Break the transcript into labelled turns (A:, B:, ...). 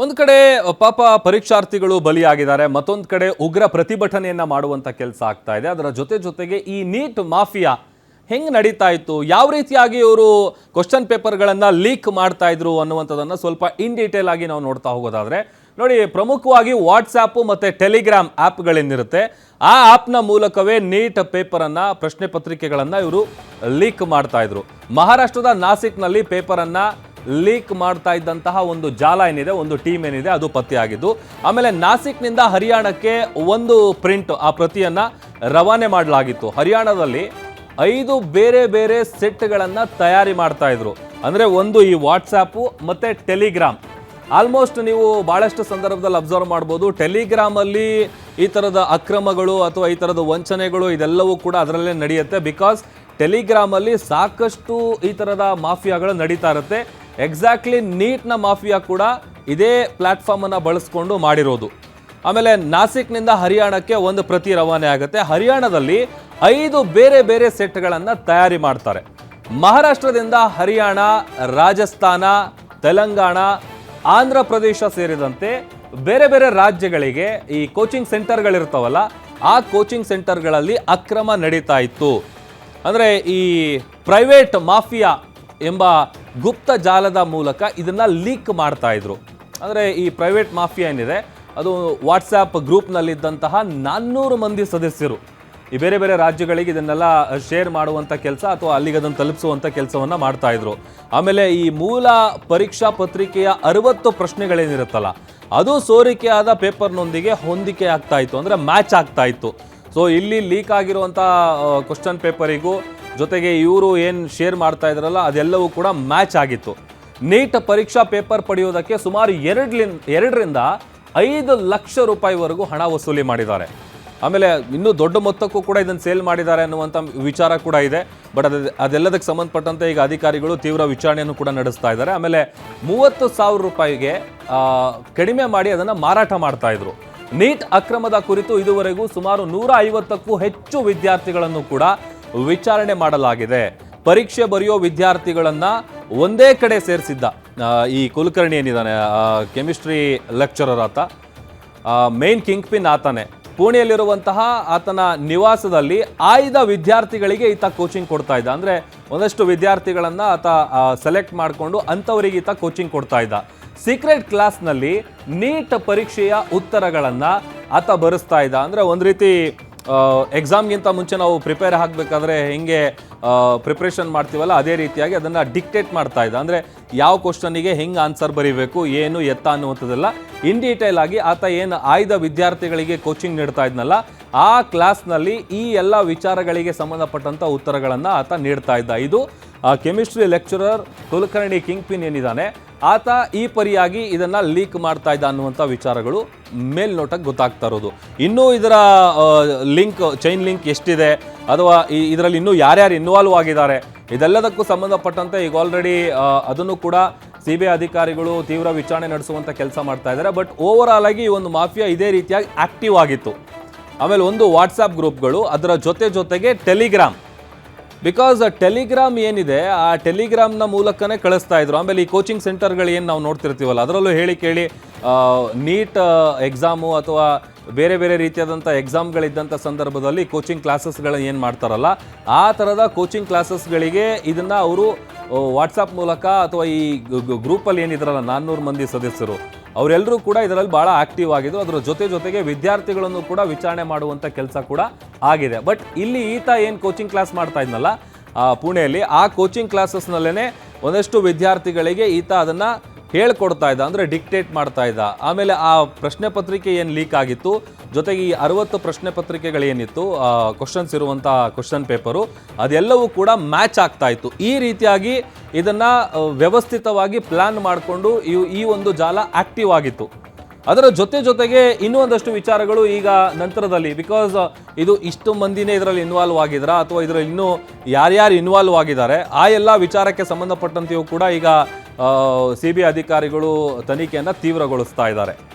A: ಒಂದು ಕಡೆ ಪಾಪ ಪರೀಕ್ಷಾರ್ಥಿಗಳು ಬಲಿಯಾಗಿದ್ದಾರೆ, ಮತ್ತೊಂದು ಕಡೆ ಉಗ್ರ ಪ್ರತಿಭಟನೆಯನ್ನ ಮಾಡುವಂತ ಕೆಲಸ ಆಗ್ತಾ ಇದೆ. ಅದರ ಜೊತೆಗೆ ಈ ನೀಟ್ ಮಾಫಿಯಾ ಹೆಂಗ್ ನಡೀತಾ ಇತ್ತು, ಯಾವ ರೀತಿಯಾಗಿ ಇವರು ಕ್ವಶನ್ ಪೇಪರ್ಗಳನ್ನ ಲೀಕ್ ಮಾಡ್ತಾ ಇದ್ರು ಅನ್ನುವಂಥದ್ದನ್ನ ಸ್ವಲ್ಪ ಇನ್ ಡೀಟೇಲ್ ಆಗಿ ನಾವು ನೋಡ್ತಾ ಹೋಗೋದಾದ್ರೆ ನೋಡಿ, ಪ್ರಮುಖವಾಗಿ ವಾಟ್ಸ್ಆ್ಯಪ್ ಮತ್ತೆ ಟೆಲಿಗ್ರಾಮ್ ಆ್ಯಪ್ಗಳೇನಿರುತ್ತೆ ಆ ಆ್ಯಪ್ನ ಮೂಲಕವೇ ನೀಟ್ ಪೇಪರನ್ನ ಪ್ರಶ್ನೆ ಪತ್ರಿಕೆಗಳನ್ನ ಇವರು ಲೀಕ್ ಮಾಡ್ತಾ ಇದ್ರು. ಮಹಾರಾಷ್ಟ್ರದ ನಾಸಿಕ್ನಲ್ಲಿ ಪೇಪರನ್ನ ಲೀಕ್ ಮಾಡ್ತಾ ಇದ್ದಂತಹ ಒಂದು ಜಾಲ ಏನಿದೆ, ಒಂದು ಟೀಮ್ ಏನಿದೆ, ಅದು ಪತ್ತೆಯಾಗಿದ್ದು. ಆಮೇಲೆ ನಾಸಿಕ್ನಿಂದ ಹರಿಯಾಣಕ್ಕೆ ಒಂದು ಪ್ರಿಂಟ್ ಆ ಪ್ರತಿಯನ್ನ ರವಾನೆ ಮಾಡಲಾಗಿತ್ತು. ಹರಿಯಾಣದಲ್ಲಿ 5 ಬೇರೆ ಬೇರೆ ಸೆಟ್ಗಳನ್ನು ತಯಾರಿ ಮಾಡ್ತಾ ಇದ್ರು. ಅಂದರೆ ಒಂದು ಈ ವಾಟ್ಸಾಪು ಮತ್ತು ಟೆಲಿಗ್ರಾಮ್. ಆಲ್ಮೋಸ್ಟ್ ನೀವು ಭಾಳಷ್ಟು ಸಂದರ್ಭದಲ್ಲಿ ಅಬ್ಸರ್ವ್ ಮಾಡ್ಬೋದು, ಟೆಲಿಗ್ರಾಮಲ್ಲಿ ಈ ಥರದ ಅಕ್ರಮಗಳು ಅಥವಾ ಈ ಥರದ ವಂಚನೆಗಳು ಇದೆಲ್ಲವೂ ಕೂಡ ಅದರಲ್ಲೇ ನಡೆಯುತ್ತೆ. ಬಿಕಾಸ್ ಟೆಲಿಗ್ರಾಮಲ್ಲಿ ಸಾಕಷ್ಟು ಈ ಥರದ ಮಾಫಿಯಾಗಳು ನಡೀತಾ ಇರುತ್ತೆ. ಎಕ್ಸಾಕ್ಟ್ಲಿ ನೀಟ್ನ ಮಾಫಿಯಾ ಕೂಡ ಇದೇ ಪ್ಲ್ಯಾಟ್ಫಾರ್ಮನ್ನು ಬಳಸ್ಕೊಂಡು ಮಾಡಿರೋದು. ಆಮೇಲೆ ನಾಸಿಕ್ನಿಂದ ಹರಿಯಾಣಕ್ಕೆ ಒಂದು ಪ್ರತಿ ರವಾನೆ ಆಗುತ್ತೆ. ಹರಿಯಾಣದಲ್ಲಿ 5 ಬೇರೆ ಬೇರೆ ಸೆಟ್ಗಳನ್ನು ತಯಾರಿ ಮಾಡ್ತಾರೆ. ಮಹಾರಾಷ್ಟ್ರದಿಂದ ಹರಿಯಾಣ, ರಾಜಸ್ಥಾನ, ತೆಲಂಗಾಣ, ಆಂಧ್ರ ಪ್ರದೇಶ ಸೇರಿದಂತೆ ಬೇರೆ ಬೇರೆ ರಾಜ್ಯಗಳಿಗೆ ಈ ಕೋಚಿಂಗ್ ಸೆಂಟರ್ಗಳಿರ್ತಾವಲ್ಲ, ಆ ಕೋಚಿಂಗ್ ಸೆಂಟರ್ಗಳಲ್ಲಿ ಅಕ್ರಮ ನಡೀತಾ ಇತ್ತು. ಅಂದರೆ ಈ ಪ್ರೈವೇಟ್ ಮಾಫಿಯಾ ಎಂಬ ಗುಪ್ತ ಜಾಲದ ಮೂಲಕ ಇದನ್ನು ಲೀಕ್ ಮಾಡ್ತಾ ಇದ್ರು. ಅಂದರೆ ಈ ಪ್ರೈವೇಟ್ ಮಾಫಿಯಾ ಏನಿದೆ ಅದು ವಾಟ್ಸಾಪ್ ಗ್ರೂಪ್ನಲ್ಲಿದ್ದಂತಹ 400 ಮಂದಿ ಸದಸ್ಯರು ಈ ಬೇರೆ ಬೇರೆ ರಾಜ್ಯಗಳಿಗೆ ಇದನ್ನೆಲ್ಲ ಶೇರ್ ಮಾಡುವಂಥ ಕೆಲಸ ಅಥವಾ ಅಲ್ಲಿಗೆ ಅದನ್ನು ತಲುಪಿಸುವಂಥ ಕೆಲಸವನ್ನು ಮಾಡ್ತಾ ಇದ್ರು. ಆಮೇಲೆ ಈ ಮೂಲ ಪರೀಕ್ಷಾ ಪತ್ರಿಕೆಯ 60 ಪ್ರಶ್ನೆಗಳೇನಿರುತ್ತಲ್ಲ, ಅದು ಸೋರಿಕೆಯಾದ ಪೇಪರ್ನೊಂದಿಗೆ ಹೊಂದಿಕೆ ಆಗ್ತಾ ಇತ್ತು, ಅಂದರೆ ಮ್ಯಾಚ್ ಆಗ್ತಾ ಇತ್ತು. ಸೊ ಇಲ್ಲಿ ಲೀಕ್ ಆಗಿರುವಂಥ ಕ್ವಶನ್ ಪೇಪರಿಗೂ ಜೊತೆಗೆ ಇವರು ಏನು ಶೇರ್ ಮಾಡ್ತಾ ಇದ್ರಲ್ಲ ಅದೆಲ್ಲವೂ ಕೂಡ ಮ್ಯಾಚ್ ಆಗಿತ್ತು. ನೀಟ್ ಪರೀಕ್ಷಾ ಪೇಪರ್ ಪಡೆಯೋದಕ್ಕೆ ಸುಮಾರು 2ರಿಂದ 5 ಲಕ್ಷ ರೂಪಾಯಿವರೆಗೂ ಹಣ ವಸೂಲಿ ಮಾಡಿದ್ದಾರೆ. ಆಮೇಲೆ ಇನ್ನೂ ದೊಡ್ಡ ಮೊತ್ತಕ್ಕೂ ಕೂಡ ಇದನ್ನು ಸೇಲ್ ಮಾಡಿದ್ದಾರೆ ಅನ್ನುವಂಥ ವಿಚಾರ ಕೂಡ ಇದೆ. ಬಟ್ ಅದೆಲ್ಲದಕ್ಕೆ ಸಂಬಂಧಪಟ್ಟಂತೆ ಈಗ ಅಧಿಕಾರಿಗಳು ತೀವ್ರ ವಿಚಾರಣೆಯನ್ನು ಕೂಡ ನಡೆಸ್ತಾ ಇದ್ದಾರೆ. ಆಮೇಲೆ 30,000 ರೂಪಾಯಿಗೆ ಕಡಿಮೆ ಮಾಡಿ ಅದನ್ನು ಮಾರಾಟ ಮಾಡ್ತಾ ಇದ್ರು. ನೀಟ್ ಅಕ್ರಮದ ಕುರಿತು ಇದುವರೆಗೂ ಸುಮಾರು 150ಕ್ಕೂ ಹೆಚ್ಚು ವಿದ್ಯಾರ್ಥಿಗಳನ್ನು ಕೂಡ ವಿಚಾರಣೆ ಮಾಡಲಾಗಿದೆ. ಪರೀಕ್ಷೆ ಬರೆಯೋ ವಿದ್ಯಾರ್ಥಿಗಳನ್ನ ಒಂದೇ ಕಡೆ ಸೇರಿಸಿದ್ದ ಈ ಕುಲಕರ್ಣಿ ಏನಿದ್ದಾನೆ, ಕೆಮಿಸ್ಟ್ರಿ ಲೆಕ್ಚರರ್, ಆತ ಮೇನ್ ಕಿಂಗ್ ಪಿನ್ ಆತನೇ. ಪುಣೆಯಲ್ಲಿರುವಂತಹ ಆತನ ನಿವಾಸದಲ್ಲಿ ಆಯ್ದ ವಿದ್ಯಾರ್ಥಿಗಳಿಗೆ ಈತ ಕೋಚಿಂಗ್ ಕೊಡ್ತಾ ಇದ್ದ. ಅಂದರೆ ಒಂದಷ್ಟು ವಿದ್ಯಾರ್ಥಿಗಳನ್ನು ಆತ ಸೆಲೆಕ್ಟ್ ಮಾಡಿಕೊಂಡು ಅಂಥವರಿಗೆ ಈತ ಕೋಚಿಂಗ್ ಕೊಡ್ತಾ ಇದ್ದ. ಸೀಕ್ರೆಟ್ ಕ್ಲಾಸ್ನಲ್ಲಿ ನೀಟ್ ಪರೀಕ್ಷೆಯ ಉತ್ತರಗಳನ್ನು ಆತ ಬರೆಸ್ತಾ ಇದ್ದ. ಅಂದರೆ ಒಂದು ರೀತಿ ಎಕ್ಸಾಮ್ಗಿಂತ ಮುಂಚೆ ನಾವು ಪ್ರಿಪೇರ್ ಆಗಬೇಕಾದ್ರೆ ಹೆಂಗೆ ಪ್ರಿಪ್ರೇಷನ್ ಮಾಡ್ತೀವಲ್ಲ, ಅದೇ ರೀತಿಯಾಗಿ ಅದನ್ನು ಡಿಕ್ಟೇಟ್ ಮಾಡ್ತಾ ಇದ್ದ. ಅಂದರೆ ಯಾವ ಕ್ವಶನಿಗೆ ಹೆಂಗೆ ಆನ್ಸರ್ ಬರೀಬೇಕು, ಏನು ಎತ್ತ ಅನ್ನುವಂಥದ್ದೆಲ್ಲ ಇನ್ ಡೀಟೇಲ್ ಆಗಿ ಆತ ಏನು ಆಯ್ದ ವಿದ್ಯಾರ್ಥಿಗಳಿಗೆ ಕೋಚಿಂಗ್ ನೀಡ್ತಾ ಇದ್ನಲ್ಲ, ಆ ಕ್ಲಾಸ್ನಲ್ಲಿ ಈ ಎಲ್ಲ ವಿಚಾರಗಳಿಗೆ ಸಂಬಂಧಪಟ್ಟಂಥ ಉತ್ತರಗಳನ್ನು ಆತ ನೀಡ್ತಾ ಇದ್ದ. ಇದು chemistry lecturer Kulkarni kingpin ಏನಿದ್ದಾನೆ, ಆತ ಈ ಪರಿಯಾಗಿ ಇದನ್ನು ಲೀಕ್ ಮಾಡ್ತಾ ಇದ್ದ ಅನ್ನುವಂಥ ವಿಚಾರಗಳು ಮೇಲ್ನೋಟಕ್ಕೆ ಗೊತ್ತಾಗ್ತಾ ಇರೋದು. ಇನ್ನೂ ಇದರ ಚೈನ್ ಲಿಂಕ್ ಎಷ್ಟಿದೆ ಅಥವಾ ಇದರಲ್ಲಿ ಇನ್ನೂ ಯಾರ್ಯಾರು ಇನ್ವಾಲ್ವ್ ಆಗಿದ್ದಾರೆ ಇದೆಲ್ಲದಕ್ಕೂ ಸಂಬಂಧಪಟ್ಟಂತೆ ಈಗ ಆಲ್ರೆಡಿ ಅದನ್ನು ಕೂಡ CBI ಅಧಿಕಾರಿಗಳು ತೀವ್ರ ವಿಚಾರಣೆ ನಡೆಸುವಂಥ ಕೆಲಸ ಮಾಡ್ತಾ ಇದ್ದಾರೆ. ಬಟ್ ಓವರ್ ಆಗಿ ಈ ಒಂದು ಮಾಫಿಯಾ ಇದೇ ರೀತಿಯಾಗಿ ಆಕ್ಟಿವ್ ಆಗಿತ್ತು. ಆಮೇಲೆ ಒಂದು ವಾಟ್ಸಾಪ್ ಗ್ರೂಪ್ಗಳು, ಅದರ ಜೊತೆಗೆ ಟೆಲಿಗ್ರಾಮ್. ಬಿಕಾಸ್ ಟೆಲಿಗ್ರಾಮ್ ಏನಿದೆ ಆ ಟೆಲಿಗ್ರಾಮ್ನ ಮೂಲಕನೇ ಕಳಿಸ್ತಾ ಇದ್ರು. ಆಮೇಲೆ ಈ ಕೋಚಿಂಗ್ ಸೆಂಟರ್ಗಳು ಏನು ನಾವು ನೋಡ್ತಿರ್ತೀವಲ್ಲ, ಅದರಲ್ಲೂ ಕೇಳಿ ನೀಟ್ ಎಕ್ಸಾಮು ಅಥವಾ ಬೇರೆ ಬೇರೆ ರೀತಿಯಾದಂಥ ಎಕ್ಸಾಮ್ಗಳಿದ್ದಂಥ ಸಂದರ್ಭದಲ್ಲಿ ಕೋಚಿಂಗ್ ಕ್ಲಾಸಸ್ಗಳನ್ನ ಏನು ಮಾಡ್ತಾರಲ್ಲ, ಆ ಥರದ ಕೋಚಿಂಗ್ ಕ್ಲಾಸಸ್ಗಳಿಗೆ ಇದನ್ನು ಅವರು ವಾಟ್ಸಪ್ ಮೂಲಕ ಅಥವಾ ಈ ಗ್ರೂಪಲ್ಲಿ ಏನಿದ್ರಲ್ಲ 400 ಮಂದಿ ಸದಸ್ಯರು, ಅವರೆಲ್ಲರೂ ಕೂಡ ಇದರಲ್ಲಿ ಭಾಳ ಆಕ್ಟಿವ್ ಆಗಿದ್ರು. ಅದರ ಜೊತೆಗೆ ವಿದ್ಯಾರ್ಥಿಗಳನ್ನು ಕೂಡ ವಿಚಾರಣೆ ಮಾಡುವಂಥ ಕೆಲಸ ಕೂಡ ಆಗಿದೆ. ಬಟ್ ಇಲ್ಲಿ ಈತ ಏನು ಕೋಚಿಂಗ್ ಕ್ಲಾಸ್ ಮಾಡ್ತಾ ಇದ್ನಲ್ಲ ಪುಣೆಯಲ್ಲಿ, ಆ ಕೋಚಿಂಗ್ ಕ್ಲಾಸಸ್ನಲ್ಲೇ ಒಂದಷ್ಟು ವಿದ್ಯಾರ್ಥಿಗಳಿಗೆ ಈತ ಅದನ್ನು ಹೇಳ್ಕೊಡ್ತಾ ಇದ್ದ, ಅಂದರೆ ಡಿಕ್ಟೇಟ್ ಮಾಡ್ತಾ ಇದ್ದ. ಆಮೇಲೆ ಆ ಪ್ರಶ್ನೆ ಪತ್ರಿಕೆ ಏನು ಲೀಕ್ ಆಗಿತ್ತು, ಜೊತೆಗೆ ಈ 60 ಪ್ರಶ್ನೆ ಪತ್ರಿಕೆಗಳೇನಿತ್ತು, ಕ್ವಶನ್ಸ್ ಇರುವಂಥ ಕ್ವಶನ್ ಪೇಪರು, ಅದೆಲ್ಲವೂ ಕೂಡ ಮ್ಯಾಚ್ ಆಗ್ತಾ ಇತ್ತು. ಈ ರೀತಿಯಾಗಿ ಇದನ್ನು ವ್ಯವಸ್ಥಿತವಾಗಿ ಪ್ಲ್ಯಾನ್ ಮಾಡಿಕೊಂಡು ಈ ಒಂದು ಜಾಲ ಆಕ್ಟಿವ್ ಆಗಿತ್ತು. ಅದರ ಜೊತೆಗೆ ಇನ್ನೂ ಒಂದಷ್ಟು ವಿಚಾರಗಳು ಈಗ ನಂತರದಲ್ಲಿ, ಬಿಕಾಸ್ ಇದು ಇಷ್ಟು ಮಂದಿನೇ ಇದರಲ್ಲಿ ಇನ್ವಾಲ್ವ್ ಆಗಿದ್ರಾ ಅಥವಾ ಇದರಲ್ಲಿ ಇನ್ನೂ ಯಾರ್ಯಾರು ಇನ್ವಾಲ್ವ್ ಆಗಿದ್ದಾರೆ ಆ ಎಲ್ಲ ವಿಚಾರಕ್ಕೆ ಸಂಬಂಧಪಟ್ಟಂತೆಯೂ ಕೂಡ ಈಗ CBI ಅಧಿಕಾರಿಗಳು ತನಿಖೆಯನ್ನು ತೀವ್ರಗೊಳಿಸ್ತಾ ಇದ್ದಾರೆ.